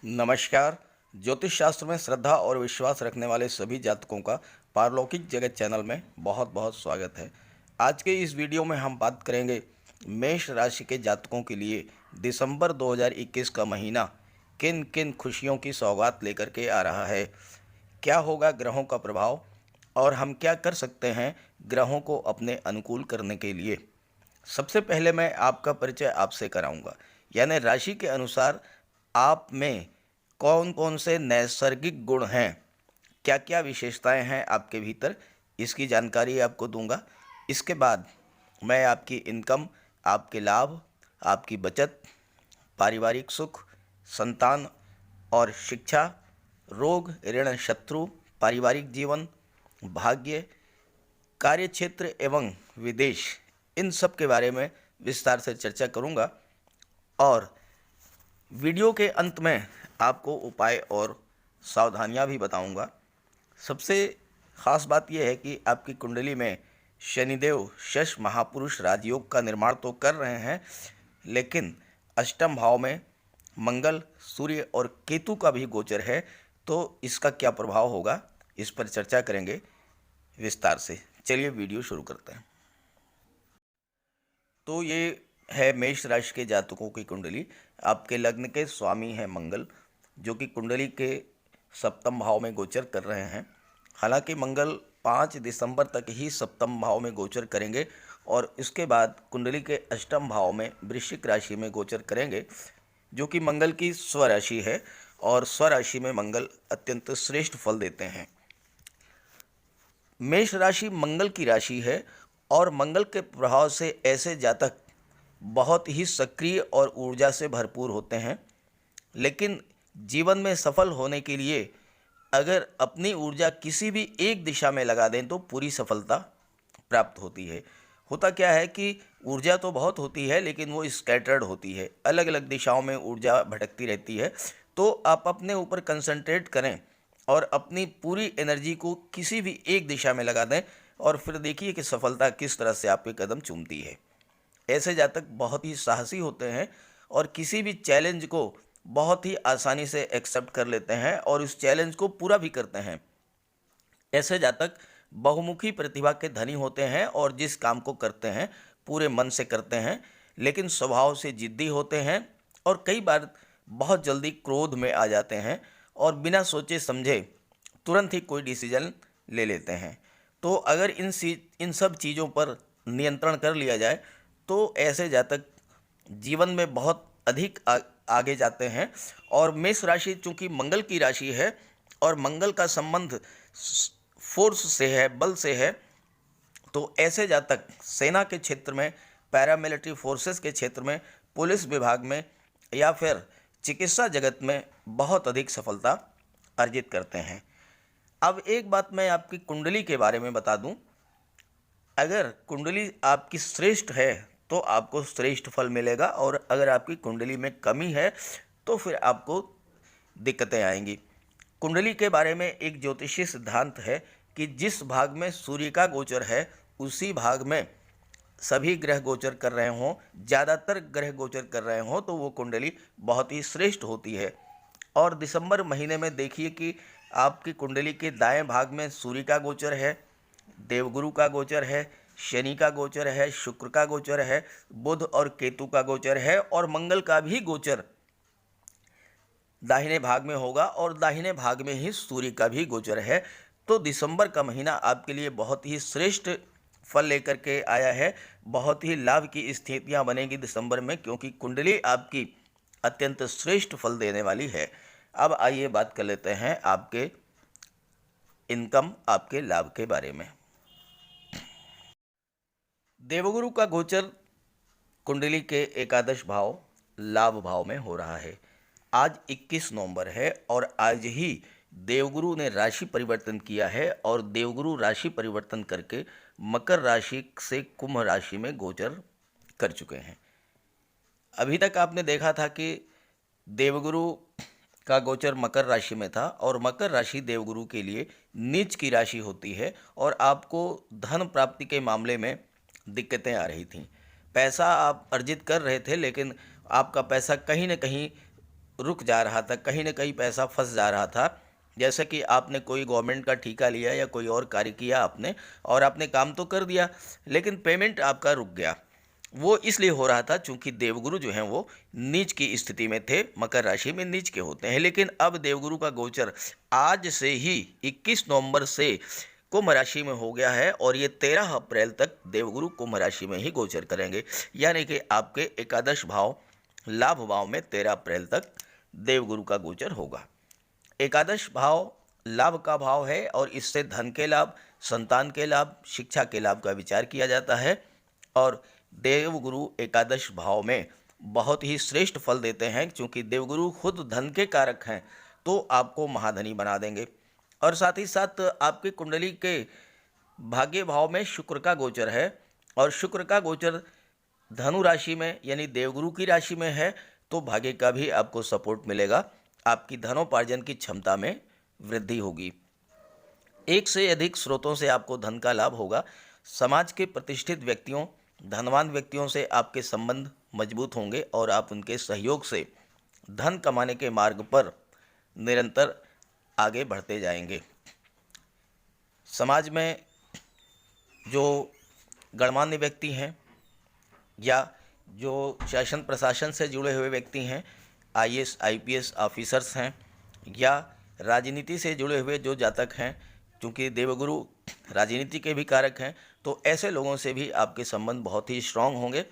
नमस्कार। ज्योतिष शास्त्र में श्रद्धा और विश्वास रखने वाले सभी जातकों का पारलौकिक जगत चैनल में बहुत बहुत स्वागत है। आज के इस वीडियो में हम बात करेंगे मेष राशि के जातकों के लिए दिसंबर 2021 का महीना किन किन खुशियों की सौगात लेकर के आ रहा है, क्या होगा ग्रहों का प्रभाव और हम क्या कर सकते हैं ग्रहों को अपने अनुकूल करने के लिए। सबसे पहले मैं आपका परिचय आपसे कराऊंगा, यानी राशि के अनुसार आप में कौन कौन से नैसर्गिक गुण हैं, क्या क्या विशेषताएं हैं आपके भीतर, इसकी जानकारी आपको दूंगा। इसके बाद मैं आपकी इनकम, आपके लाभ, आपकी बचत, पारिवारिक सुख, संतान और शिक्षा, रोग, ऋण, शत्रु, पारिवारिक जीवन, भाग्य, कार्यक्षेत्र एवं विदेश, इन सब के बारे में विस्तार से चर्चा करूंगा। और वीडियो के अंत में आपको उपाय और सावधानियां भी बताऊंगा। सबसे ख़ास बात यह है कि आपकी कुंडली में शनिदेव शश महापुरुष राजयोग का निर्माण तो कर रहे हैं, लेकिन अष्टम भाव में मंगल, सूर्य और केतु का भी गोचर है। तो इसका क्या प्रभाव होगा, इस पर चर्चा करेंगे विस्तार से। चलिए वीडियो शुरू करते हैं। तो ये है मेष राशि के जातकों की कुंडली। आपके लग्न के स्वामी हैं मंगल, जो कि कुंडली के सप्तम भाव में गोचर कर रहे हैं। हालांकि मंगल 5 दिसंबर तक ही सप्तम भाव में गोचर करेंगे और इसके बाद कुंडली के अष्टम भाव में वृश्चिक राशि में गोचर करेंगे, जो कि मंगल की स्वराशि है। और स्वराशि में मंगल अत्यंत श्रेष्ठ फल देते हैं। मेष राशि मंगल की राशि है और मंगल के प्रभाव से ऐसे जातक बहुत ही सक्रिय और ऊर्जा से भरपूर होते हैं। लेकिन जीवन में सफल होने के लिए अगर अपनी ऊर्जा किसी भी एक दिशा में लगा दें तो पूरी सफलता प्राप्त होती है। होता क्या है कि ऊर्जा तो बहुत होती है, लेकिन वो स्कैटर्ड होती है, अलग अलग दिशाओं में ऊर्जा भटकती रहती है। तो आप अपने ऊपर कंसंट्रेट करें और अपनी पूरी एनर्जी को किसी भी एक दिशा में लगा दें और फिर देखिए कि सफलता किस तरह से आपके कदम चूमती है। ऐसे जातक बहुत ही साहसी होते हैं और किसी भी चैलेंज को बहुत ही आसानी से एक्सेप्ट कर लेते हैं और उस चैलेंज को पूरा भी करते हैं। ऐसे जातक बहुमुखी प्रतिभा के धनी होते हैं और जिस काम को करते हैं पूरे मन से करते हैं, लेकिन स्वभाव से जिद्दी होते हैं और कई बार बहुत जल्दी क्रोध में आ जाते हैं और बिना सोचे समझे तुरंत ही कोई डिसीजन ले लेते हैं। तो अगर इन सब चीज़ों पर नियंत्रण कर लिया जाए तो ऐसे जातक जीवन में बहुत अधिक आगे जाते हैं। और मेष राशि चूंकि मंगल की राशि है और मंगल का संबंध फोर्स से है, बल से है, तो ऐसे जातक सेना के क्षेत्र में, पैरामिलिट्री फोर्सेस के क्षेत्र में, पुलिस विभाग में या फिर चिकित्सा जगत में बहुत अधिक सफलता अर्जित करते हैं। अब एक बात मैं आपकी कुंडली के बारे में बता दूं। अगर कुंडली आपकी श्रेष्ठ है तो आपको श्रेष्ठ फल मिलेगा, और अगर आपकी कुंडली में कमी है तो फिर आपको दिक्कतें आएंगी। कुंडली के बारे में एक ज्योतिषीय सिद्धांत है कि जिस भाग में सूर्य का गोचर है उसी भाग में सभी ग्रह गोचर कर रहे हों, ज़्यादातर ग्रह गोचर कर रहे हों, तो वो कुंडली बहुत ही श्रेष्ठ होती है। और दिसंबर महीने में देखिए कि आपकी कुंडली के दाएं भाग में सूर्य का गोचर है, देवगुरु का गोचर है, शनि का गोचर है, शुक्र का गोचर है, बुध और केतु का गोचर है और मंगल का भी गोचर दाहिने भाग में होगा और दाहिने भाग में ही सूर्य का भी गोचर है। तो दिसंबर का महीना आपके लिए बहुत ही श्रेष्ठ फल लेकर के आया है। बहुत ही लाभ की स्थितियां बनेगी दिसंबर में, क्योंकि कुंडली आपकी अत्यंत श्रेष्ठ फल देने वाली है। अब आइए बात कर लेते हैं आपके इनकम, आपके लाभ के बारे में। देवगुरु का गोचर कुंडली के एकादश भाव लाभ भाव में हो रहा है। आज 21 नवंबर है और आज ही देवगुरु ने राशि परिवर्तन किया है और देवगुरु राशि परिवर्तन करके मकर राशि से कुंभ राशि में गोचर कर चुके हैं। अभी तक आपने देखा था कि देवगुरु का गोचर मकर राशि में था और मकर राशि देवगुरु के लिए नीच की राशि होती है और आपको धन प्राप्ति के मामले में दिक्कतें आ रही थीं। पैसा आप अर्जित कर रहे थे, लेकिन आपका पैसा कहीं न कहीं रुक जा रहा था, कहीं ना कहीं पैसा फंस जा रहा था। जैसे कि आपने कोई गवर्नमेंट का ठेका लिया या कोई और कार्य किया आपने, और आपने काम तो कर दिया, लेकिन पेमेंट आपका रुक गया। वो इसलिए हो रहा था चूंकि देवगुरु जो हैं वो नीच की स्थिति में थे, मकर राशि में नीच के होते हैं। लेकिन अब देवगुरु का गोचर आज से ही 21 नवंबर से कुंभ राशि में हो गया है, और ये 13 अप्रैल तक देवगुरु कुंभ राशि में ही गोचर करेंगे। यानी कि आपके एकादश भाव लाभ भाव में 13 अप्रैल तक देवगुरु का गोचर होगा। एकादश भाव लाभ का भाव है, और इससे धन के लाभ, संतान के लाभ, शिक्षा के लाभ का विचार किया जाता है। और देवगुरु एकादश भाव में बहुत ही श्रेष्ठ फल देते हैं, क्योंकि देवगुरु खुद धन के कारक हैं, तो आपको महाधनी बना देंगे। और साथ ही साथ आपकी कुंडली के भाग्य भाव में शुक्र का गोचर है, और शुक्र का गोचर धनु राशि में यानी देवगुरु की राशि में है, तो भाग्य का भी आपको सपोर्ट मिलेगा। आपकी धनोपार्जन की क्षमता में वृद्धि होगी। एक से अधिक स्रोतों से आपको धन का लाभ होगा। समाज के प्रतिष्ठित व्यक्तियों, धनवान व्यक्तियों से आपके संबंध मजबूत होंगे, और आप उनके सहयोग से धन कमाने के मार्ग पर निरंतर आगे बढ़ते जाएंगे। समाज में जो गणमान्य व्यक्ति हैं या जो शासन प्रशासन से जुड़े हुए व्यक्ति हैं, आईएएस आईपीएस ऑफिसर्स हैं, या राजनीति से जुड़े हुए जो जातक हैं, क्योंकि देवगुरु राजनीति के भी कारक हैं, तो ऐसे लोगों से भी आपके संबंध बहुत ही स्ट्रांग होंगे,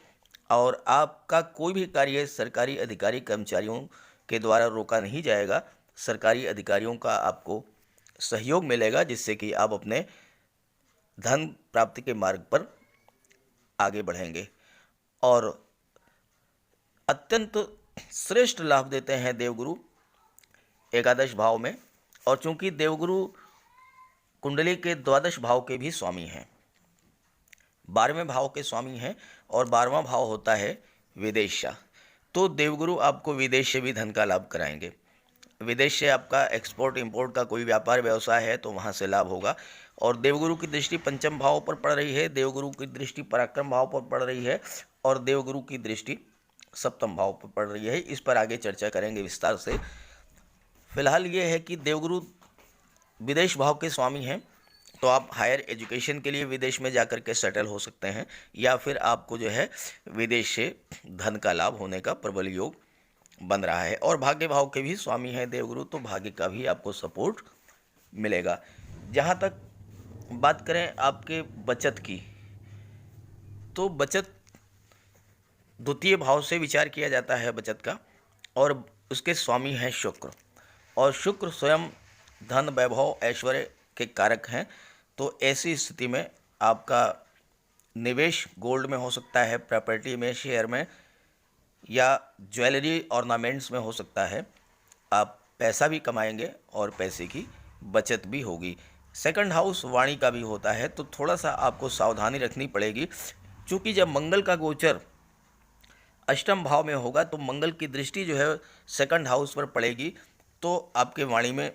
और आपका कोई भी कार्य सरकारी अधिकारी कर्मचारियों के द्वारा रोका नहीं जाएगा। सरकारी अधिकारियों का आपको सहयोग मिलेगा, जिससे कि आप अपने धन प्राप्ति के मार्ग पर आगे बढ़ेंगे। और अत्यंत श्रेष्ठ लाभ देते हैं देवगुरु एकादश भाव में। और चूंकि देवगुरु कुंडली के द्वादश भाव के भी स्वामी हैं, 12वें भाव के स्वामी हैं, और 12वां भाव होता है विदेशा। तो देवगुरु आपको विदेश से भी धन का लाभ कराएंगे। विदेश से आपका एक्सपोर्ट इंपोर्ट का कोई व्यापार व्यवसाय है तो वहाँ से लाभ होगा। और देवगुरु की दृष्टि पंचम भाव पर पड़ रही है, देवगुरु की दृष्टि पराक्रम भाव पर पड़ रही है, और देवगुरु की दृष्टि सप्तम भाव पर पड़ रही है। इस पर आगे चर्चा करेंगे विस्तार से। फिलहाल ये है कि देवगुरु विदेश भाव के स्वामी हैं, तो आप हायर एजुकेशन के लिए विदेश में जाकर के सेटल हो सकते हैं, या फिर आपको जो है विदेश से धन का लाभ होने का प्रबल योग बन रहा है। और भाग्य भाव के भी स्वामी हैं देवगुरु, तो भाग्य का भी आपको सपोर्ट मिलेगा। जहाँ तक बात करें आपके बचत की, तो बचत द्वितीय भाव से विचार किया जाता है बचत का, और उसके स्वामी हैं शुक्र, और शुक्र स्वयं धन वैभव ऐश्वर्य के कारक हैं। तो ऐसी स्थिति में आपका निवेश गोल्ड में हो सकता है, प्रॉपर्टी में, शेयर में, या ज्वेलरी ऑर्नामेंट्स में हो सकता है। आप पैसा भी कमाएंगे और पैसे की बचत भी होगी। सेकंड हाउस वाणी का भी होता है, तो थोड़ा सा आपको सावधानी रखनी पड़ेगी, क्योंकि जब मंगल का गोचर अष्टम भाव में होगा तो मंगल की दृष्टि जो है सेकंड हाउस पर पड़ेगी, तो आपके वाणी में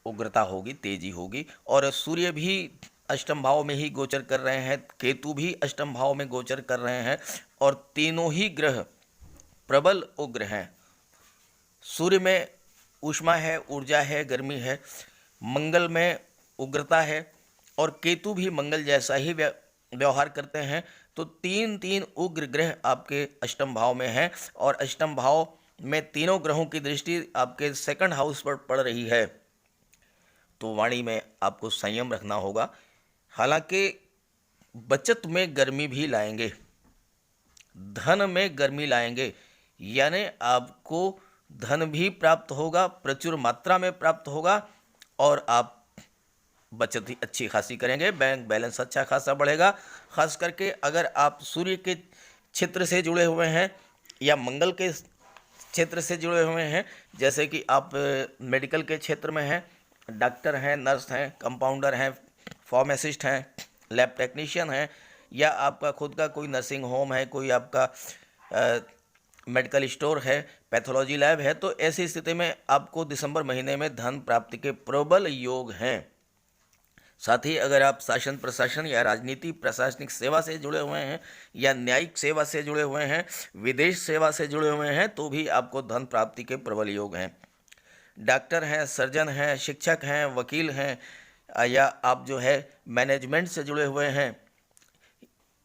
उग्रता होगी, तेजी होगी। और सूर्य भी अष्टम भाव में ही गोचर कर रहे हैं, केतु भी अष्टम भाव में गोचर कर रहे हैं, और तीनों ही ग्रह प्रबल उग्र हैं। सूर्य में ऊष्मा है, ऊर्जा है, गर्मी है, मंगल में उग्रता है, और केतु भी मंगल जैसा ही व्यवहार करते हैं। तो तीन तीन उग्र ग्रह आपके अष्टम भाव में हैं, और अष्टम भाव में तीनों ग्रहों की दृष्टि आपके सेकंड हाउस पर पड़ रही है, तो वाणी में आपको संयम रखना होगा। हालांकि बचत में गर्मी भी लाएंगे, धन में गर्मी लाएंगे, यानी आपको धन भी प्राप्त होगा, प्रचुर मात्रा में प्राप्त होगा, और आप बचत ही अच्छी खासी करेंगे, बैंक बैलेंस अच्छा खासा बढ़ेगा। खास करके अगर आप सूर्य के क्षेत्र से जुड़े हुए हैं या मंगल के क्षेत्र से जुड़े हुए हैं, जैसे कि आप मेडिकल के क्षेत्र में हैं, डॉक्टर हैं, नर्स हैं, कंपाउंडर हैं, फार्मासिस्ट हैं, लैब टेक्नीशियन हैं, या आपका खुद का कोई नर्सिंग होम है, कोई आपका मेडिकल स्टोर है, पैथोलॉजी लैब है, तो ऐसी स्थिति में आपको दिसंबर महीने में धन प्राप्ति के प्रबल योग हैं। साथ ही अगर आप शासन प्रशासन या राजनीति प्रशासनिक सेवा से जुड़े हुए हैं या न्यायिक सेवा से जुड़े हुए हैं, विदेश सेवा से जुड़े हुए हैं, तो भी आपको धन प्राप्ति के प्रबल योग हैं। डॉक्टर हैं, सर्जन हैं, शिक्षक हैं, वकील हैं, या आप जो है मैनेजमेंट से जुड़े हुए हैं,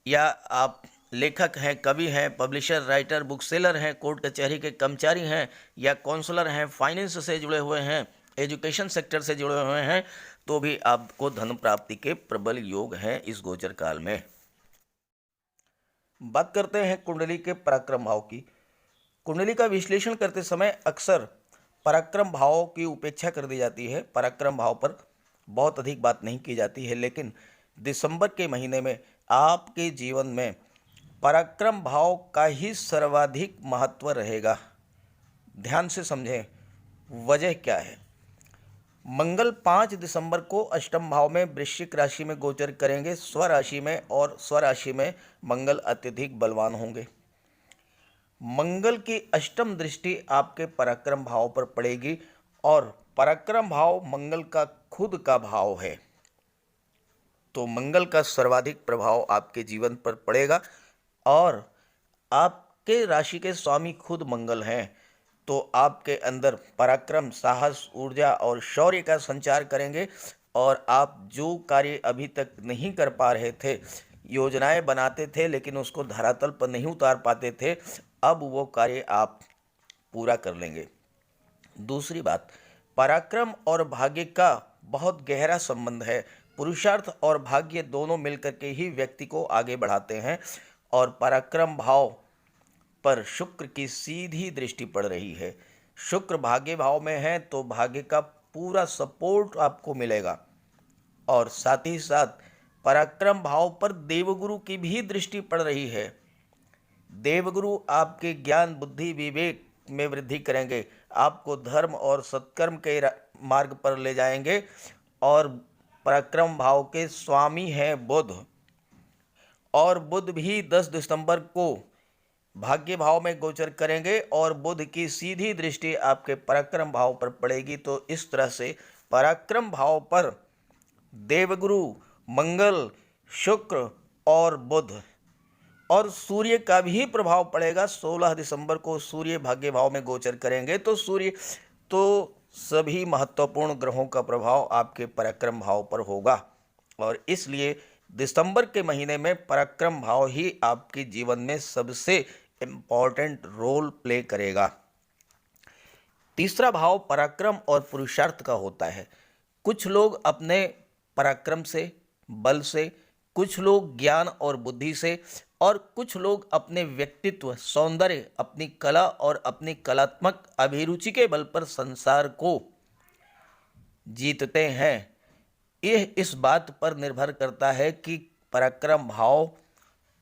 या आप लेखक हैं, कवि हैं, पब्लिशर, राइटर, बुक सेलर हैं, कोर्ट कचहरी के कर्मचारी हैं, या काउंसलर हैं, फाइनेंस से जुड़े हुए हैं, एजुकेशन सेक्टर से जुड़े हुए हैं, तो भी आपको धन प्राप्ति के प्रबल योग हैं इस गोचर काल में। बात करते हैं कुंडली के पराक्रम भाव की। कुंडली का विश्लेषण करते समय अक्सर पराक्रम भावों की उपेक्षा कर दी जाती है। पराक्रम भाव पर बहुत अधिक बात नहीं की जाती है, लेकिन दिसंबर के महीने में आपके जीवन में पराक्रम भाव का ही सर्वाधिक महत्व रहेगा। ध्यान से समझें वजह क्या है। मंगल 5 दिसंबर को अष्टम भाव में वृश्चिक राशि में गोचर करेंगे, स्वराशि में, और स्वराशि में मंगल अत्यधिक बलवान होंगे। मंगल की अष्टम दृष्टि आपके पराक्रम भाव पर पड़ेगी, और पराक्रम भाव मंगल का खुद का भाव है, तो मंगल का सर्वाधिक प्रभाव आपके जीवन पर पड़ेगा। और आपके राशि के स्वामी खुद मंगल हैं, तो आपके अंदर पराक्रम, साहस, ऊर्जा और शौर्य का संचार करेंगे, और आप जो कार्य अभी तक नहीं कर पा रहे थे, योजनाएं बनाते थे लेकिन उसको धरातल पर नहीं उतार पाते थे, अब वो कार्य आप पूरा कर लेंगे। दूसरी बात, पराक्रम और भाग्य का बहुत गहरा संबंध है। पुरुषार्थ और भाग्य दोनों मिलकर के ही व्यक्ति को आगे बढ़ाते हैं, और पराक्रम भाव पर शुक्र की सीधी दृष्टि पड़ रही है। शुक्र भाग्य भाव में है, तो भाग्य का पूरा सपोर्ट आपको मिलेगा, और साथ ही साथ पराक्रम भाव पर देवगुरु की भी दृष्टि पड़ रही है। देवगुरु आपके ज्ञान, बुद्धि, विवेक में वृद्धि करेंगे, आपको धर्म और सत्कर्म के मार्ग पर ले जाएंगे। और पराक्रम भाव के स्वामी हैं बुध, और बुध भी 10 दिसंबर को भाग्य भाव में गोचर करेंगे, और बुध की सीधी दृष्टि आपके पराक्रम भाव पर पड़ेगी। तो इस तरह से पराक्रम भाव पर देवगुरु, मंगल, शुक्र और बुध और सूर्य का भी प्रभाव पड़ेगा। 16 दिसंबर को सूर्य भाग्य भाव में गोचर करेंगे, तो सभी महत्वपूर्ण ग्रहों का प्रभाव आपके पराक्रम भाव पर होगा, और इसलिए दिसंबर के महीने में पराक्रम भाव ही आपके जीवन में सबसे इम्पॉर्टेंट रोल प्ले करेगा। तीसरा भाव पराक्रम और पुरुषार्थ का होता है। कुछ लोग अपने पराक्रम से, बल से, कुछ लोग ज्ञान और बुद्धि से, और कुछ लोग अपने व्यक्तित्व, सौंदर्य, अपनी कला और अपनी कलात्मक अभिरुचि के बल पर संसार को जीतते हैं। यह इस बात पर निर्भर करता है कि पराक्रम भाव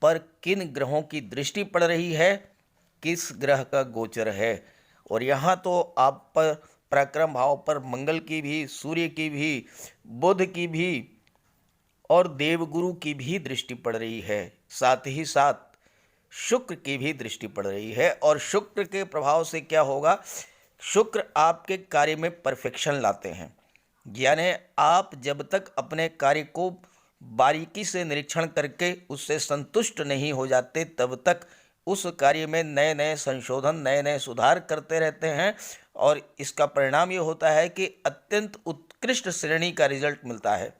पर किन ग्रहों की दृष्टि पड़ रही है, किस ग्रह का गोचर है। और यहाँ तो आप पर पराक्रम भाव पर मंगल की भी, सूर्य की भी, बुध की भी और देवगुरु की भी दृष्टि पड़ रही है। साथ ही साथ शुक्र की भी दृष्टि पड़ रही है, और शुक्र के प्रभाव से क्या होगा, शुक्र आपके कार्य में परफेक्शन लाते हैं। यानी आप जब तक अपने कार्य को बारीकी से निरीक्षण करके उससे संतुष्ट नहीं हो जाते, तब तक उस कार्य में नए नए संशोधन, नए नए सुधार करते रहते हैं, और इसका परिणाम ये होता है कि अत्यंत उत्कृष्ट श्रेणी का रिजल्ट मिलता है,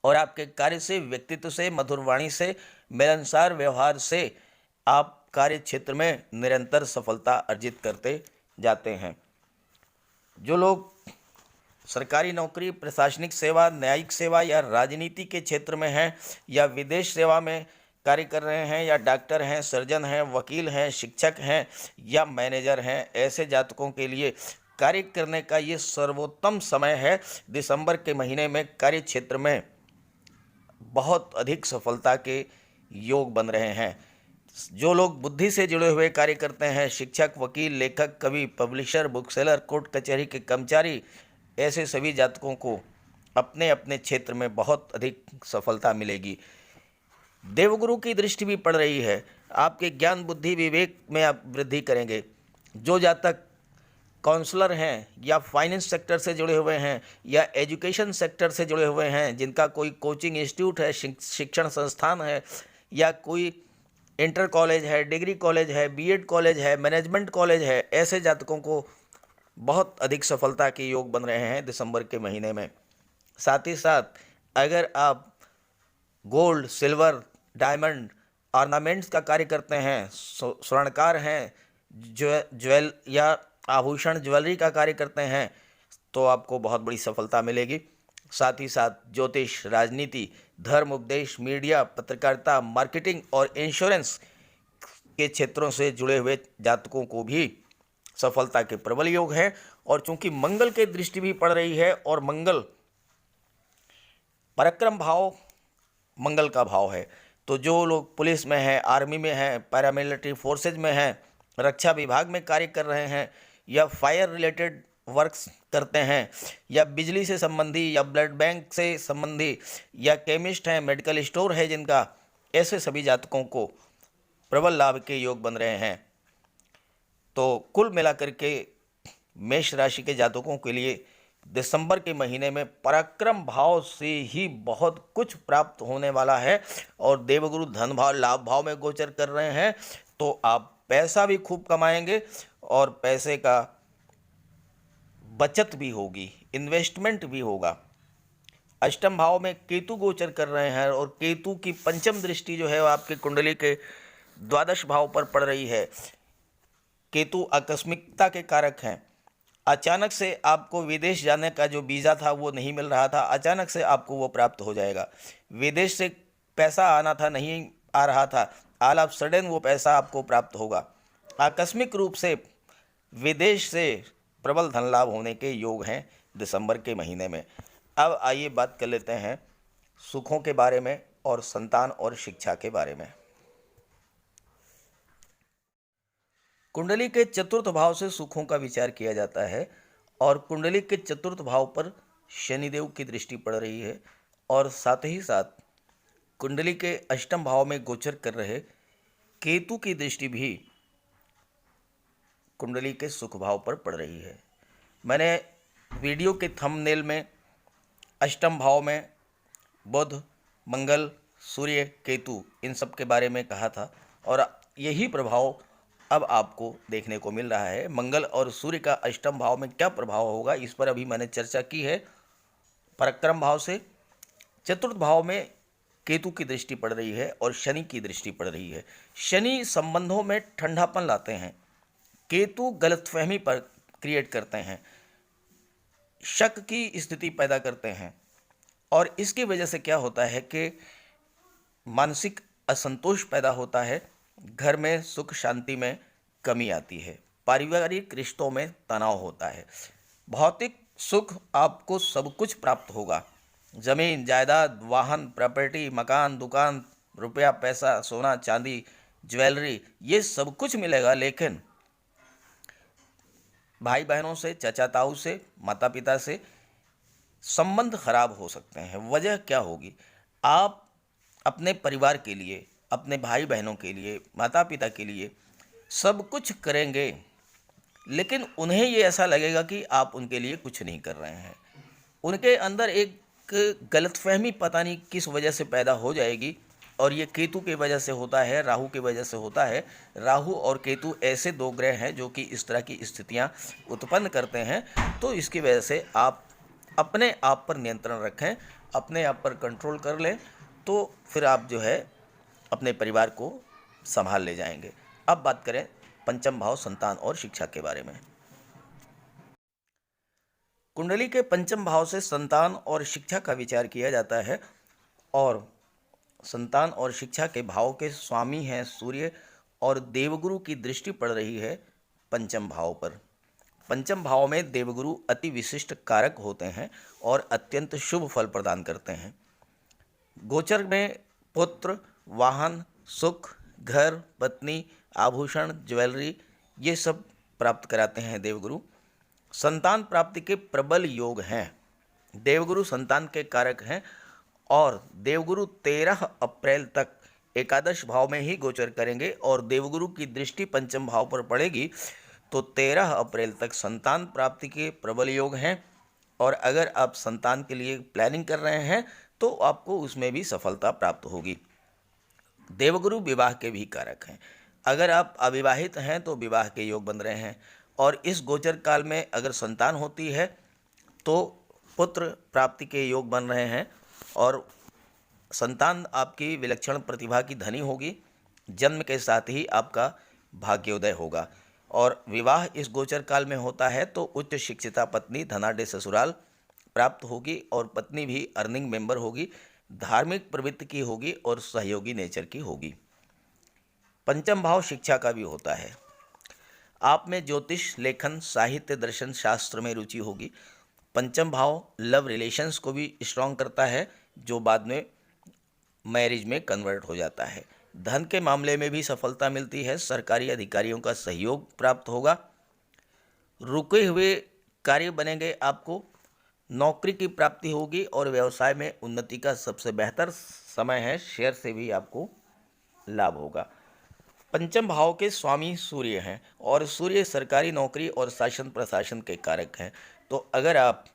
और आपके कार्य से, व्यक्तित्व से, मधुर वाणी से, मिलनसार व्यवहार से आप कार्य क्षेत्र में निरंतर सफलता अर्जित करते जाते हैं। जो लोग सरकारी नौकरी, प्रशासनिक सेवा, न्यायिक सेवा या राजनीति के क्षेत्र में हैं, या विदेश सेवा में कार्य कर रहे हैं, या डॉक्टर हैं, सर्जन हैं, वकील हैं, शिक्षक हैं या मैनेजर हैं, ऐसे जातकों के लिए कार्य करने का ये सर्वोत्तम समय है। दिसंबर के महीने में कार्य क्षेत्र में बहुत अधिक सफलता के योग बन रहे हैं। जो लोग बुद्धि से जुड़े हुए कार्य करते हैं, शिक्षक, वकील, लेखक, कवि, पब्लिशर, बुक सेलर, कोर्ट कचहरी के कर्मचारी, ऐसे सभी जातकों को अपने अपने क्षेत्र में बहुत अधिक सफलता मिलेगी। देवगुरु की दृष्टि भी पड़ रही है, आपके ज्ञान, बुद्धि, विवेक में आप वृद्धि करेंगे। जो जातक काउंसलर हैं या फाइनेंस सेक्टर से जुड़े हुए हैं या एजुकेशन सेक्टर से जुड़े हुए हैं, जिनका कोई कोचिंग इंस्टीट्यूट है, शिक्षण संस्थान है, या कोई इंटर कॉलेज है, डिग्री कॉलेज है, बीएड कॉलेज है, मैनेजमेंट कॉलेज है, ऐसे जातकों को बहुत अधिक सफलता के योग बन रहे हैं दिसंबर के महीने में। साथ ही साथ अगर आप गोल्ड, सिल्वर, डायमंड, ऑर्नामेंट्स का कार्य करते हैं, स्वर्णकार हैं, ज्वेल या आभूषण ज्वेलरी का कार्य करते हैं, तो आपको बहुत बड़ी सफलता मिलेगी। साथ ही साथ ज्योतिष, राजनीति, धर्म उपदेश, मीडिया, पत्रकारिता, मार्केटिंग और इंश्योरेंस के क्षेत्रों से जुड़े हुए जातकों को भी सफलता के प्रबल योग हैं। और चूंकि मंगल की दृष्टि भी पड़ रही है और मंगल पराक्रम भाव मंगल का भाव है, तो जो लोग पुलिस में हैं, आर्मी में हैं, पैरामिलिट्री फोर्सेज में हैं, रक्षा विभाग में कार्य कर रहे हैं, या फायर रिलेटेड वर्क्स करते हैं, या बिजली से संबंधी, या ब्लड बैंक से संबंधी, या केमिस्ट हैं, मेडिकल स्टोर है जिनका, ऐसे सभी जातकों को प्रबल लाभ के योग बन रहे हैं। तो कुल मिलाकर के मेष राशि के जातकों के लिए दिसंबर के महीने में पराक्रम भाव से ही बहुत कुछ प्राप्त होने वाला है। और देवगुरु धन भाव, लाभ भाव में गोचर कर रहे हैं, तो आप पैसा भी खूब कमाएंगे और पैसे का बचत भी होगी, इन्वेस्टमेंट भी होगा। अष्टम भाव में केतु गोचर कर रहे हैं और केतु की पंचम दृष्टि जो है वो आपकी कुंडली के द्वादश भाव पर पड़ रही है। केतु आकस्मिकता के कारक हैं। अचानक से आपको विदेश जाने का जो वीज़ा था वो नहीं मिल रहा था, अचानक से आपको वो प्राप्त हो जाएगा। विदेश से पैसा आना था, नहीं आ रहा था, ऑल ऑफ सडन वो पैसा आपको प्राप्त होगा। आकस्मिक रूप से विदेश से प्रबल धन लाभ होने के योग हैं दिसंबर के महीने में। अब आइए बात कर लेते हैं सुखों के बारे में और संतान और शिक्षा के बारे में। कुंडली के चतुर्थ भाव से सुखों का विचार किया जाता है और कुंडली के चतुर्थ भाव पर शनिदेव की दृष्टि पड़ रही है और साथ ही साथ कुंडली के अष्टम भाव में गोचर कर रहे केतु की दृष्टि भी कुंडली के सुख भाव पर पड़ रही है। मैंने वीडियो के थंबनेल में अष्टम भाव में बुध, मंगल, सूर्य, केतु इन सब के बारे में कहा था और यही प्रभाव अब आपको देखने को मिल रहा है। मंगल और सूर्य का अष्टम भाव में क्या प्रभाव होगा इस पर अभी मैंने चर्चा की है। पराक्रम भाव से चतुर्थ भाव में केतु की दृष्टि पड़ रही है और शनि की दृष्टि पड़ रही है। शनि संबंधों में ठंडापन लाते हैं, केतु गलतफहमी पर क्रिएट करते हैं, शक की स्थिति पैदा करते हैं और इसकी वजह से क्या होता है कि मानसिक असंतोष पैदा होता है, घर में सुख शांति में कमी आती है, पारिवारिक रिश्तों में तनाव होता है, भौतिक सुख आपको सब कुछ प्राप्त होगा, जमीन जायदाद, वाहन, प्रॉपर्टी, मकान, दुकान, रुपया पैसा, सोना चांदी, ज्वेलरी, ये सब कुछ मिलेगा। लेकिन भाई बहनों से, चाचा ताऊ से, माता पिता से संबंध खराब हो सकते हैं। वजह क्या होगी? आप अपने परिवार के लिए, अपने भाई बहनों के लिए, माता पिता के लिए सब कुछ करेंगे, लेकिन उन्हें ये ऐसा लगेगा कि आप उनके लिए कुछ नहीं कर रहे हैं। उनके अंदर एक गलतफहमी पता नहीं किस वजह से पैदा हो जाएगी और ये केतु की वजह से होता है, राहु की वजह से होता है। राहु और केतु ऐसे दो ग्रह हैं जो कि इस तरह की स्थितियां उत्पन्न करते हैं। तो इसकी वजह से आप अपने आप पर नियंत्रण रखें, अपने आप पर कंट्रोल कर लें, तो फिर आप जो है अपने परिवार को संभाल ले जाएंगे। अब बात करें पंचम भाव संतान और शिक्षा के बारे में। कुंडली के पंचम भाव से संतान और शिक्षा का विचार किया जाता है और संतान और शिक्षा के भाव के स्वामी हैं सूर्य और देवगुरु की दृष्टि पड़ रही है पंचम भाव पर। पंचम भाव में देवगुरु अति विशिष्ट कारक होते हैं और अत्यंत शुभ फल प्रदान करते हैं। गोचर में पुत्र, वाहन, सुख, घर, पत्नी, आभूषण, ज्वेलरी ये सब प्राप्त कराते हैं देवगुरु। संतान प्राप्ति के प्रबल योग हैं। देवगुरु संतान के कारक हैं और देवगुरु 13 अप्रैल तक एकादश भाव में ही गोचर करेंगे और देवगुरु की दृष्टि पंचम भाव पर पड़ेगी तो 13 अप्रैल तक संतान प्राप्ति के प्रबल योग हैं। और अगर आप संतान के लिए प्लानिंग कर रहे हैं तो आपको उसमें भी सफलता प्राप्त होगी। देवगुरु विवाह के भी कारक हैं। अगर आप अविवाहित हैं तो विवाह के योग बन रहे हैं। और इस गोचर काल में अगर संतान होती है तो पुत्र प्राप्ति के योग बन रहे हैं। और संतान आपकी विलक्षण प्रतिभा की धनी होगी। जन्म के साथ ही आपका भाग्योदय होगा। और विवाह इस गोचर काल में होता है तो उच्च शिक्षिता पत्नी धनाढ़ ससुराल प्राप्त होगी और पत्नी भी अर्निंग मेंबर होगी, धार्मिक प्रवृत्ति की होगी और सहयोगी नेचर की होगी। पंचम भाव शिक्षा का भी होता है। आप में ज्योतिष, लेखन, साहित्य, दर्शन, शास्त्र में रुचि होगी। पंचम भाव लव रिलेशंस को भी स्ट्रॉन्ग करता है, जो बाद में मैरिज में कन्वर्ट हो जाता है। धन के मामले में भी सफलता मिलती है। सरकारी अधिकारियों का सहयोग प्राप्त होगा। रुके हुए कार्य बनेंगे आपको। नौकरी की प्राप्ति होगी और व्यवसाय में उन्नति का सबसे बेहतर समय है। शेयर से भी आपको लाभ होगा। पंचम भाव के स्वामी सूर्य हैं और सूर्य सरकारी नौकरी और शासन प्रशासन के कारक हैं। तो अगर आप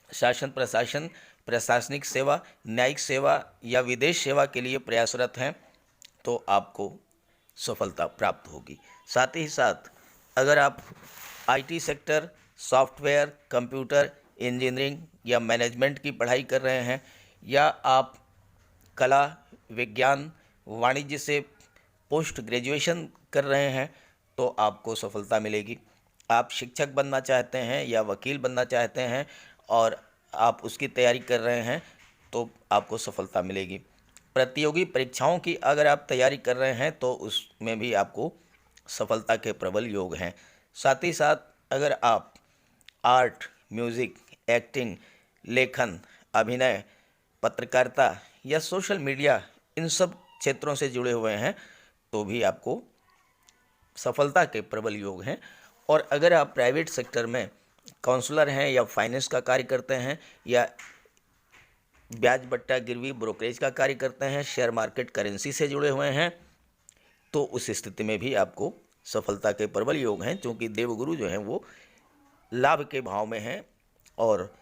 शासन प्रशासन, प्रशासनिक सेवा, न्यायिक सेवा या विदेश सेवा के लिए प्रयासरत हैं तो आपको सफलता प्राप्त होगी। साथ ही साथ अगर आप IT sector, software, computer, engineering या मैनेजमेंट की पढ़ाई कर रहे हैं या आप कला, विज्ञान, वाणिज्य से पोस्ट ग्रेजुएशन कर रहे हैं तो आपको सफलता मिलेगी। आप शिक्षक बनना चाहते हैं या वकील बनना चाहते हैं और आप उसकी तैयारी कर रहे हैं तो आपको सफलता मिलेगी। प्रतियोगी परीक्षाओं की अगर आप तैयारी कर रहे हैं तो उसमें भी आपको सफलता के प्रबल योग हैं। साथ ही साथ अगर आप आर्ट, म्यूज़िक, एक्टिंग, लेखन, अभिनय, पत्रकारिता या सोशल मीडिया, इन सब क्षेत्रों से जुड़े हुए हैं तो भी आपको सफलता के प्रबल योग हैं। और अगर आप प्राइवेट सेक्टर में काउंसलर हैं या फाइनेंस का कार्य करते हैं या ब्याज बट्टा गिरवी ब्रोकरेज का कार्य करते हैं, शेयर मार्केट, करेंसी से जुड़े हुए हैं तो उस स्थिति में भी आपको सफलता के प्रबल योग हैं, क्योंकि देवगुरु जो हैं वो लाभ के भाव में हैं और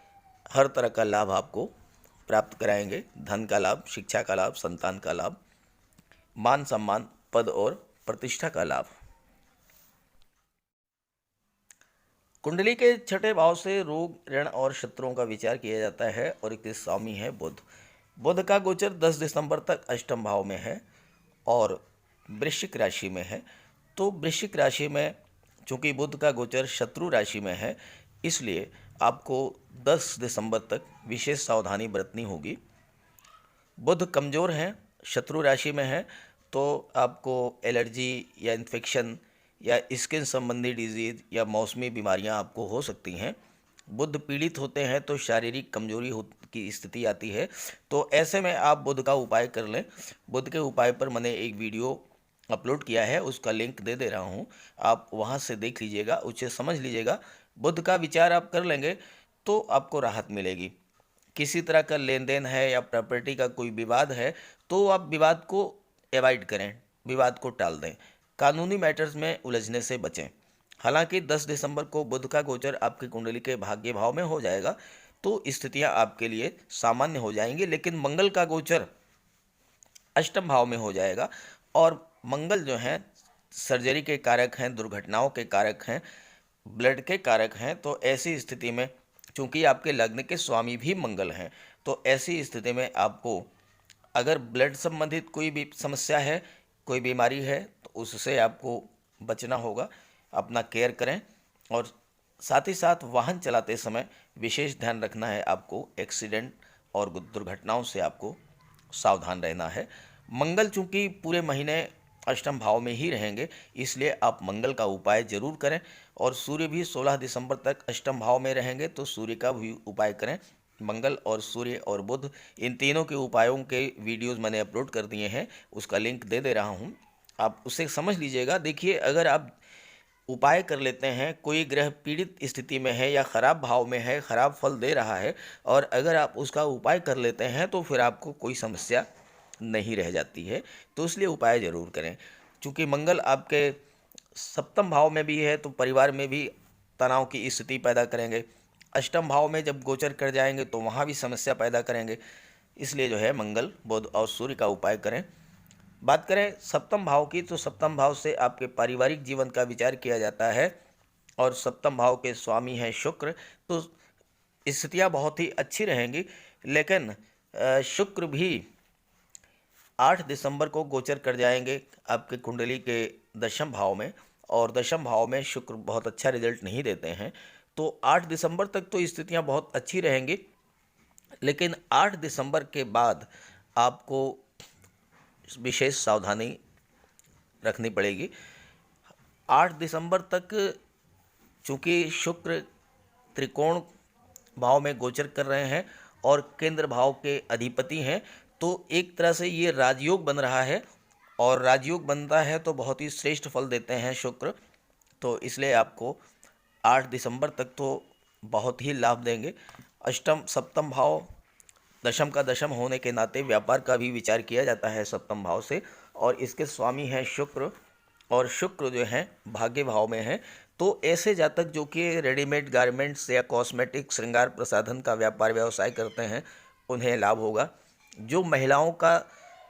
हर तरह का लाभ आपको प्राप्त कराएंगे। धन का लाभ, शिक्षा का लाभ, संतान का लाभ, मान सम्मान, पद और प्रतिष्ठा का लाभ। कुंडली के छठे भाव से रोग, ऋण और शत्रुओं का विचार किया जाता है और इसके स्वामी है बुध। बुध का गोचर 10 दिसंबर तक अष्टम भाव में है और वृश्चिक राशि में है। तो वृश्चिक राशि में चूंकि बुध का गोचर शत्रु राशि में है, इसलिए आपको 10 दिसंबर तक विशेष सावधानी बरतनी होगी। बुध कमज़ोर हैं, शत्रु राशि में है, तो आपको एलर्जी या इन्फेक्शन या स्किन संबंधी डिजीज़ या मौसमी बीमारियां आपको हो सकती हैं। बुध पीड़ित होते हैं तो शारीरिक कमजोरी की स्थिति आती है। तो ऐसे में आप बुध का उपाय कर लें। बुध के उपाय पर मैंने एक वीडियो अपलोड किया है, उसका लिंक दे दे रहा हूं, आप वहां से देख लीजिएगा, उसे समझ लीजिएगा। बुध का विचार आप कर लेंगे तो आपको राहत मिलेगी। किसी तरह का लेन देन है या प्रॉपर्टी का कोई विवाद है तो आप विवाद को एवॉइड करें, विवाद को टाल दें। कानूनी मैटर्स में उलझने से बचें। हालांकि 10 दिसंबर को बुध का गोचर आपकी कुंडली के भाग्य भाव में हो जाएगा तो स्थितियां आपके लिए सामान्य हो जाएंगी, लेकिन मंगल का गोचर अष्टम भाव में हो जाएगा और मंगल जो हैं सर्जरी के कारक हैं, दुर्घटनाओं के कारक हैं, ब्लड के कारक हैं। तो ऐसी स्थिति में चूंकि आपके लग्न के स्वामी भी मंगल हैं, तो ऐसी स्थिति में आपको अगर ब्लड संबंधित कोई भी समस्या है, कोई बीमारी है तो उससे आपको बचना होगा। अपना केयर करें और साथ ही साथ वाहन चलाते समय विशेष ध्यान रखना है। आपको एक्सीडेंट और दुर्घटनाओं से आपको सावधान रहना है। मंगल चूंकि पूरे महीने अष्टम भाव में ही रहेंगे, इसलिए आप मंगल का उपाय जरूर करें। और सूर्य भी 16 दिसंबर तक अष्टम भाव में रहेंगे तो सूर्य का भी उपाय करें। मंगल और सूर्य और बुध, इन तीनों के उपायों के वीडियोस मैंने अपलोड कर दिए हैं, उसका लिंक दे दे रहा हूं, आप उसे समझ लीजिएगा। देखिए, अगर आप उपाय कर लेते हैं, कोई ग्रह पीड़ित स्थिति में है या खराब भाव में है, खराब फल दे रहा है, और अगर आप उसका उपाय कर लेते हैं तो फिर आपको कोई समस्या नहीं रह जाती है। तो इसलिए उपाय ज़रूर करें। चूँकि मंगल आपके सप्तम भाव में भी है तो परिवार में भी तनाव की स्थिति पैदा करेंगे। अष्टम भाव में जब गोचर कर जाएंगे तो वहाँ भी समस्या पैदा करेंगे। इसलिए जो है मंगल, बुध और सूर्य का उपाय करें। बात करें सप्तम भाव की, तो सप्तम भाव से आपके पारिवारिक जीवन का विचार किया जाता है और सप्तम भाव के स्वामी हैं शुक्र। तो स्थितियाँ बहुत ही अच्छी रहेंगी, लेकिन शुक्र भी 8 दिसंबर को गोचर कर जाएंगे आपके कुंडली के दशम भाव में, और दशम भाव में शुक्र बहुत अच्छा रिजल्ट नहीं देते हैं। तो 8 दिसंबर तक तो स्थितियां बहुत अच्छी रहेंगी, लेकिन 8 दिसंबर के बाद आपको विशेष सावधानी रखनी पड़ेगी। 8 दिसंबर तक चूँकि शुक्र त्रिकोण भाव में गोचर कर रहे हैं और केंद्र भाव के अधिपति हैं, तो एक तरह से ये राजयोग बन रहा है, और राजयोग बनता है तो बहुत ही श्रेष्ठ फल देते हैं शुक्र। तो इसलिए आपको 8 दिसंबर तक तो बहुत ही लाभ देंगे। अष्टम सप्तम भाव दशम का दशम होने के नाते व्यापार का भी विचार किया जाता है सप्तम भाव से, और इसके स्वामी हैं शुक्र, और शुक्र जो है भाग्य भाव में है। तो ऐसे जातक जो कि रेडीमेड गारमेंट्स या कॉस्मेटिक श्रृंगार प्रसाधन का व्यापार व्यवसाय करते हैं उन्हें लाभ होगा। जो महिलाओं का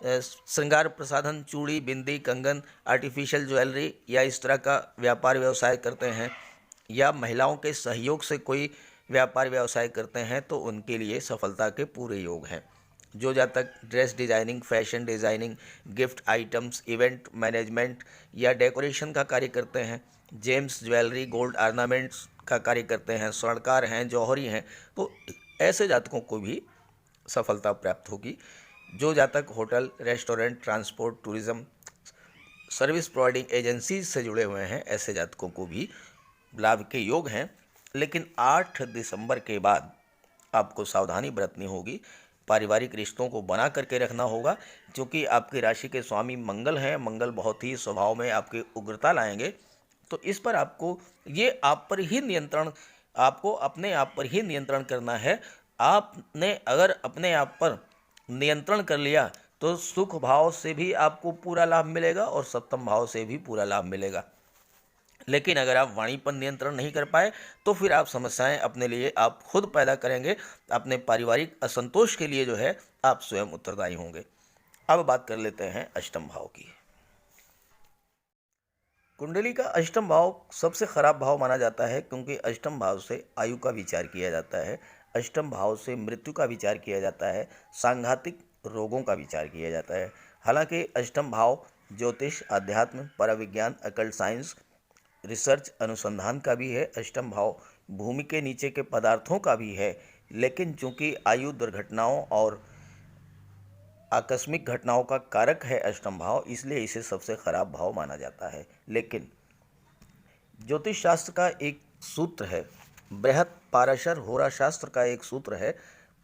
श्रृंगार प्रसाधन, चूड़ी, बिंदी, कंगन, आर्टिफिशियल ज्वेलरी या इस तरह का व्यापार व्यवसाय करते हैं, या महिलाओं के सहयोग से कोई व्यापार व्यवसाय करते हैं, तो उनके लिए सफलता के पूरे योग हैं। जो जातक dress designing, fashion designing, gift items, event management या डेकोरेशन का कार्य करते हैं, जेम्स ज्वेलरी, गोल्ड ऑर्नामेंट्स का कार्य करते हैं, स्वर्णकार हैं, जौहरी हैं, तो ऐसे जातकों को भी सफलता प्राप्त होगी। जो जातक hotel, restaurant, transport, tourism, service providing agency से जुड़े हुए हैं, ऐसे जातकों को भी लाभ के योग हैं। लेकिन 8 दिसंबर के बाद आपको सावधानी बरतनी होगी, पारिवारिक रिश्तों को बना करके रखना होगा, क्योंकि आपकी राशि के स्वामी मंगल हैं। मंगल बहुत ही स्वभाव में आपके उग्रता लाएंगे, तो इस पर आपको ये आप पर ही नियंत्रण, आपको अपने आप पर ही नियंत्रण करना है। आपने अगर अपने आप पर नियंत्रण कर लिया तो सुख भाव से भी आपको पूरा लाभ मिलेगा और सप्तम भाव से भी पूरा लाभ मिलेगा। लेकिन अगर आप वाणी पर नियंत्रण नहीं कर पाए तो फिर आप समस्याएं अपने लिए आप खुद पैदा करेंगे। अपने पारिवारिक असंतोष के लिए जो है आप स्वयं उत्तरदायी होंगे। अब बात कर लेते हैं अष्टम भाव की। कुंडली का अष्टम भाव सबसे खराब भाव माना जाता है, क्योंकि अष्टम भाव से आयु का विचार किया जाता है, अष्टम भाव से मृत्यु का विचार किया जाता है, सांघातिक रोगों का विचार किया जाता है। हालांकि अष्टम भाव ज्योतिष, अध्यात्म, पराविज्ञान, अकल्ट साइंस, रिसर्च, अनुसंधान का भी है। अष्टम भाव भूमि के नीचे के पदार्थों का भी है, लेकिन चूंकि आयु, दुर्घटनाओं और आकस्मिक घटनाओं का कारक है अष्टम भाव, इसलिए इसे सबसे खराब भाव माना जाता है। लेकिन ज्योतिष शास्त्र का एक सूत्र है, बृहत पाराशर होरा शास्त्र का एक सूत्र है,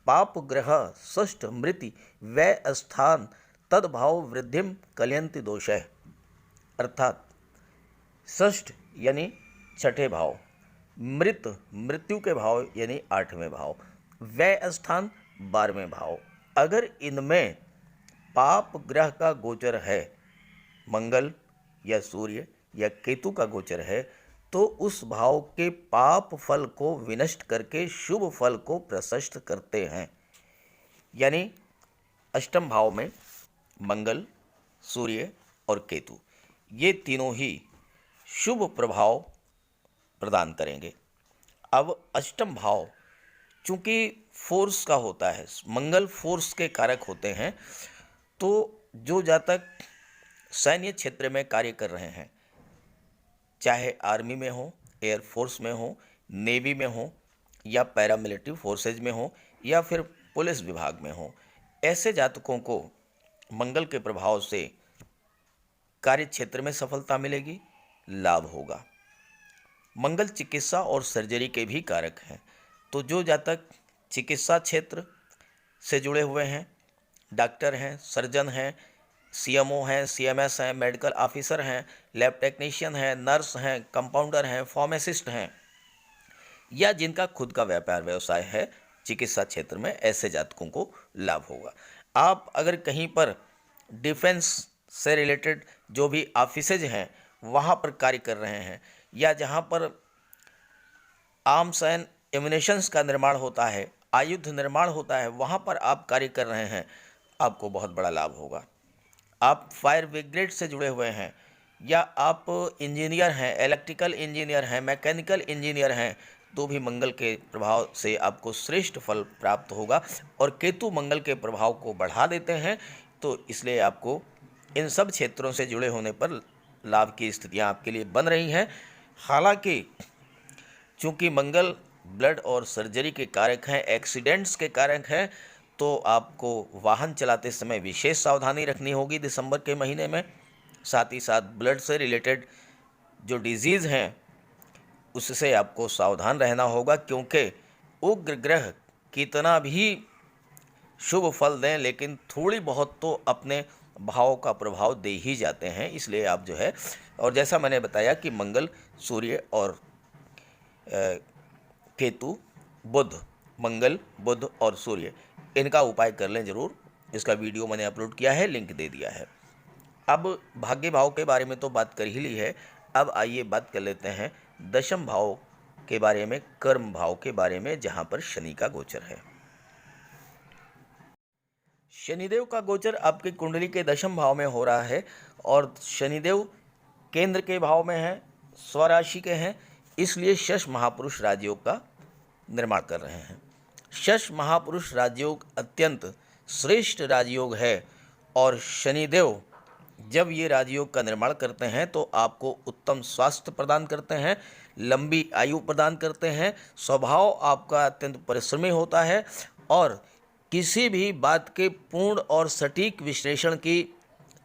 पाप ग्रह षष्ठ मृति व्यय स्थान तद्भाव वृद्धिम कलयंति दोषः। अर्थात षष्ठ यानी छठे भाव, मृत मृत्यु के भाव यानी 8वें भाव, व्यय स्थान 12वें भाव, अगर इनमें पाप ग्रह का गोचर है, मंगल या सूर्य या केतु का गोचर है, तो उस भाव के पाप फल को विनष्ट करके शुभ फल को प्रशस्त करते हैं। यानी अष्टम भाव में मंगल, सूर्य और केतु, ये तीनों ही शुभ प्रभाव प्रदान करेंगे। अब अष्टम भाव चूंकि फोर्स का होता है, मंगल फोर्स के कारक होते हैं, तो जो जातक सैन्य क्षेत्र में कार्य कर रहे हैं, चाहे आर्मी में हो, एयरफोर्स में हो, नेवी में हो, या पैरामिलिट्री फोर्सेज में हो, या फिर पुलिस विभाग में हो, ऐसे जातकों को मंगल के प्रभाव से कार्य क्षेत्र में सफलता मिलेगी, लाभ होगा। मंगल चिकित्सा और सर्जरी के भी कारक हैं, तो जो जातक चिकित्सा क्षेत्र से जुड़े हुए हैं, डॉक्टर हैं, सर्जन हैं, सीएमओ हैं, सीएमएस हैं, मेडिकल ऑफिसर हैं, लैब टेक्नीशियन हैं, नर्स हैं, कंपाउंडर हैं, फार्मासिस्ट हैं, या जिनका खुद का व्यापार व्यवसाय है चिकित्सा क्षेत्र में, ऐसे जातकों को लाभ होगा। आप अगर कहीं पर डिफेंस से रिलेटेड जो भी ऑफिसेज हैं वहाँ पर कार्य कर रहे हैं, या जहाँ पर आर्म्स एंड एम्यूनेशंस का निर्माण होता है, आयुध निर्माण होता है, वहाँ पर आप कार्य कर रहे हैं, आपको बहुत बड़ा लाभ होगा। आप फायर ब्रिगेड से जुड़े हुए हैं, या आप इंजीनियर हैं, इलेक्ट्रिकल इंजीनियर हैं, मैकेनिकल इंजीनियर हैं, तो भी मंगल के प्रभाव से आपको श्रेष्ठ फल प्राप्त होगा। और केतु मंगल के प्रभाव को बढ़ा देते हैं, तो इसलिए आपको इन सब क्षेत्रों से जुड़े होने पर लाभ की स्थितियां आपके लिए बन रही हैं। हालांकि चूंकि मंगल ब्लड और सर्जरी के कारक हैं, एक्सीडेंट्स के कारक हैं, तो आपको वाहन चलाते समय विशेष सावधानी रखनी होगी दिसंबर के महीने में। साथ ही साथ ब्लड से रिलेटेड जो डिजीज़ हैं उससे आपको सावधान रहना होगा, क्योंकि उग्र ग्रह कितना भी शुभ फल दें लेकिन थोड़ी बहुत तो अपने भाव का प्रभाव दे ही जाते हैं। इसलिए आप जो है, और जैसा मैंने बताया कि मंगल, सूर्य और केतु, बुध, मंगल, बुध और सूर्य, इनका उपाय कर लें ज़रूर। इसका वीडियो मैंने अपलोड किया है, लिंक दे दिया है। अब भाग्य भाव के बारे में तो बात कर ही ली है, अब आइए बात कर लेते हैं दशम भाव के बारे में, कर्म भाव के बारे में, जहाँ पर शनि का गोचर है। शनिदेव का गोचर आपकी कुंडली के दशम भाव में हो रहा है, और शनिदेव केंद्र के भाव में हैं, स्वराशि के हैं, इसलिए शश महापुरुष राजयोग का निर्माण कर रहे हैं। शश महापुरुष राजयोग अत्यंत श्रेष्ठ राजयोग है, और शनिदेव जब ये राजयोग का निर्माण करते हैं तो आपको उत्तम स्वास्थ्य प्रदान करते हैं, लंबी आयु प्रदान करते हैं, स्वभाव आपका अत्यंत परिश्रमी होता है, और किसी भी बात के पूर्ण और सटीक विश्लेषण की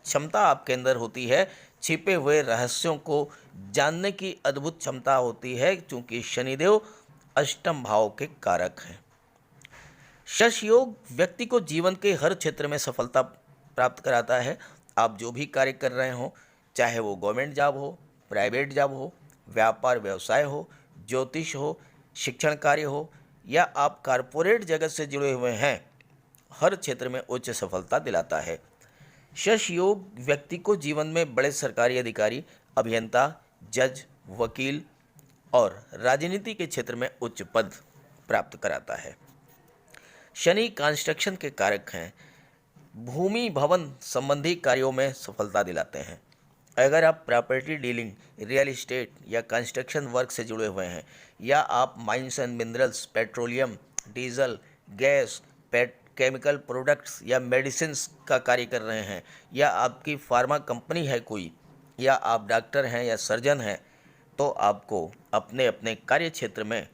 क्षमता आपके अंदर होती है, छिपे हुए रहस्यों को जानने की अद्भुत क्षमता होती है, क्योंकि शनिदेव अष्टम भाव के कारक हैं। शश योग व्यक्ति को जीवन के हर क्षेत्र में सफलता प्राप्त कराता है। आप जो भी कार्य कर रहे हो, चाहे वो गवर्नमेंट जॉब हो, प्राइवेट जॉब हो, व्यापार व्यवसाय हो, ज्योतिष हो, शिक्षण कार्य हो, या आप कारपोरेट जगत से जुड़े हुए हैं, हर क्षेत्र में उच्च सफलता दिलाता है। शश योग व्यक्ति को जीवन में बड़े सरकारी अधिकारी, अभियंता, जज, वकील और राजनीति के क्षेत्र में उच्च पद प्राप्त कराता है। शनि कंस्ट्रक्शन के कारक हैं, भूमि भवन संबंधी कार्यों में सफलता दिलाते हैं। अगर आप प्रॉपर्टी डीलिंग, रियल इस्टेट या कंस्ट्रक्शन वर्क से जुड़े हुए हैं, या आप mines and minerals, petroleum, diesel, gas, chemical products या मेडिसिन्स का कार्य कर रहे हैं, या आपकी फार्मा कंपनी है कोई, या आप डॉक्टर हैं या सर्जन हैं, तो आपको अपने अपने कार्य क्षेत्र में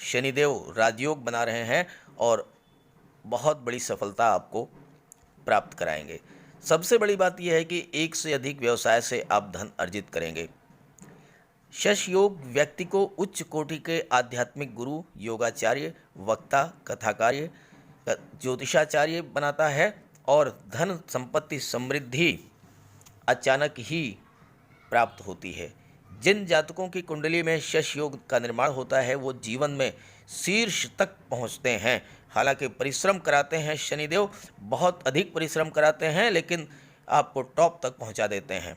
शनिदेव राजयोग बना रहे हैं और बहुत बड़ी सफलता आपको प्राप्त कराएंगे। सबसे बड़ी बात यह है कि एक से अधिक व्यवसाय से आप धन अर्जित करेंगे। शश योग व्यक्ति को उच्च कोटि के आध्यात्मिक गुरु, योगाचार्य, वक्ता, कथाकार्य, ज्योतिषाचार्य बनाता है, और धन संपत्ति समृद्धि अचानक ही प्राप्त होती है। जिन जातकों की कुंडली में शश योग का निर्माण होता है वो जीवन में शीर्ष तक पहुंचते हैं। हालांकि परिश्रम कराते हैं शनिदेव, बहुत अधिक परिश्रम कराते हैं, लेकिन आपको टॉप तक पहुंचा देते हैं।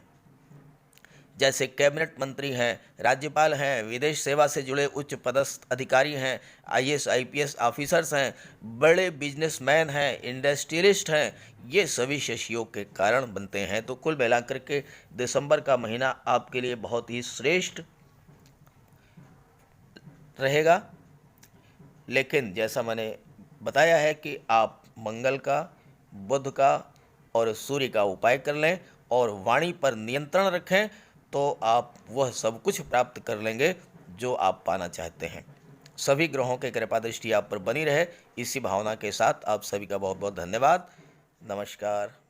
जैसे कैबिनेट मंत्री हैं, राज्यपाल हैं, विदेश सेवा से जुड़े उच्च पदस्थ अधिकारी हैं, आईएएस आईपीएस ऑफिसर्स हैं, बड़े बिजनेसमैन हैं, इंडस्ट्रियलिस्ट हैं, ये सभी शश योग के कारण बनते हैं। तो कुल मिलाकर के दिसंबर का महीना आपके लिए बहुत ही श्रेष्ठ रहेगा। लेकिन जैसा मैंने बताया है कि आप मंगल का, बुध का और सूर्य का उपाय कर लें और वाणी पर नियंत्रण रखें, तो आप वह सब कुछ प्राप्त कर लेंगे जो आप पाना चाहते हैं। सभी ग्रहों की कृपा दृष्टि आप पर बनी रहे, इसी भावना के साथ आप सभी का बहुत बहुत धन्यवाद। नमस्कार।